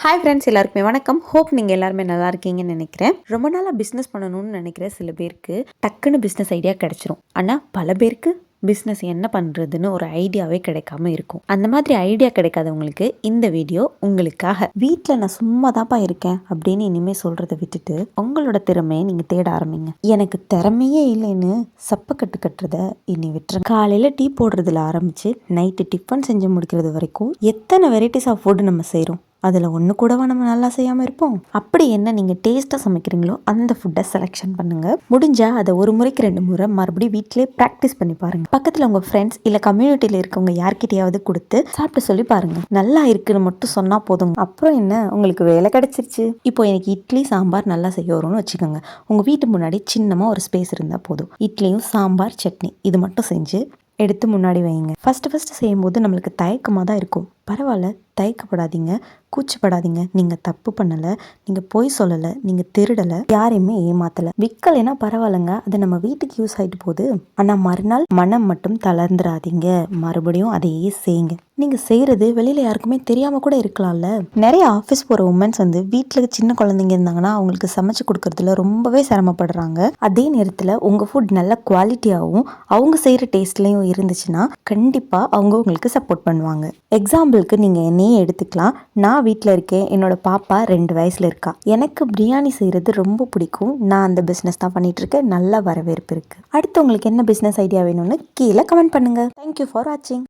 Hi friends, எல்லாருக்குமே வணக்கம். Hope நீங்கள் எல்லாருமே நல்லா இருக்கீங்கன்னு நினைக்கிறேன். ரொம்ப நாளாக பிஸ்னஸ் பண்ணணும்னு நினைக்கிற சில பேருக்கு டக்குன்னு பிஸ்னஸ் ஐடியா கிடைச்சிரும். ஆனால் பல பேருக்கு பிஸ்னஸ் என்ன பண்ணுறதுன்னு ஒரு ஐடியாவே கிடைக்காம இருக்கும். அந்த மாதிரி ஐடியா கிடைக்காதவங்களுக்கு இந்த வீடியோ உங்களுக்காக. வீட்டில் நான் சும்மா தான்ப்பா இருக்கேன் அப்படின்னு இனிமேல் சொல்கிறத விட்டுட்டு உங்களோட திறமையை நீங்கள் தேட ஆரம்பிங்க. எனக்கு திறமையே இல்லைன்னு சப்பக்கட்டு கட்டுறத இனி விட்டுருங்க. காலையில் டீ போடுறதுல ஆரம்பித்து நைட்டு டிஃபன் செஞ்சு முடிக்கிறது வரைக்கும் எத்தனை வெரைட்டிஸ் ஆஃப் ஃபுட்டு நம்ம செய்கிறோம். அதில் ஒன்று கூடவா நம்ம நல்லா செய்யாமல் இருப்போம்? அப்படி என்ன நீங்கள் டேஸ்ட்டாக சமைக்கிறீங்களோ அந்த ஃபுட்டை செலெக்ஷன் பண்ணுங்கள். முடிஞ்சால் அதை ஒரு முறைக்கு 2 முறை மறுபடியும் வீட்டிலே ப்ராக்டிஸ் பண்ணி பாருங்கள். பக்கத்தில் உங்கள் ஃப்ரெண்ட்ஸ் இல்லை கம்யூனிட்டியில் இருக்கவங்க யார்கிட்டையாவது கொடுத்து சாப்பிட்டு சொல்லி பாருங்கள். நல்லா இருக்குன்னு மட்டும் சொன்னால் போதும். அப்புறம் என்ன, உங்களுக்கு வேலை கிடைச்சிருச்சு. இப்போ எனக்கு இட்லி சாம்பார் நல்லா செய்ய வரும்னு வச்சுக்கோங்க. உங்கள் வீட்டு முன்னாடி சின்னமாக ஒரு ஸ்பேஸ் இருந்தால் போதும். இட்லியும் சாம்பார் சட்னி இது மட்டும் செஞ்சு எடுத்து முன்னாடி வைங்க. ஃபஸ்ட்டு செய்யும்போது நம்மளுக்கு தயக்கமாக தான் இருக்கும். பரவாயில்ல, தயக்கப்படாதீங்க, கூச்சப்படாதீங்க. நீங்கள் தப்பு பண்ணலை, நீங்கள் பொய் சொல்லலை, நீங்கள் திருடலை, யாரையுமே ஏமாத்தலை. விற்கலைன்னா பரவாயில்லைங்க, அது நம்ம வீட்டுக்கு யூஸ் ஆகிட்டு போகுது. ஆனால் மறுநாள் மனம் மட்டும் தளர்ந்துடாதீங்க. மறுபடியும் அதையே செய்யுங்க. நீங்கள் செய்கிறது வெளியில் யாருக்குமே தெரியாமல் கூட இருக்கலாம்ல. நிறைய ஆஃபீஸ் போகிற உமன்ஸ் வீட்டில் சின்ன குழந்தைங்க இருந்தாங்கன்னா அவங்களுக்கு சமைச்சு கொடுக்கறதுல ரொம்பவே சிரமப்படுறாங்க. அதே நேரத்தில் உங்கள் ஃபுட் நல்ல குவாலிட்டியாகவும் அவங்க செய்கிற டேஸ்ட்லேயும் இருந்துச்சுன்னா கண்டிப்பாக அவங்க உங்களுக்கு சப்போர்ட் பண்ணுவாங்க. எக்ஸாம்பிளுக்கு நீங்கள் என்னையே எடுத்துக்கலாம். நான் வீட்டில் இருக்கேன், என்னோட பாப்பா 2 வயசில் இருக்கா. எனக்கு பிரியாணி செய்கிறது ரொம்ப பிடிக்கும். நான் அந்த பிஸ்னஸ் தான் பண்ணிகிட்ருக்கேன். நல்ல வரவேற்பு இருக்குது. அடுத்து உங்களுக்கு என்ன பிஸ்னஸ் ஐடியா வேணும்னு கீழே கமெண்ட் பண்ணுங்கள். தேங்க்யூ ஃபார் வாட்சிங்.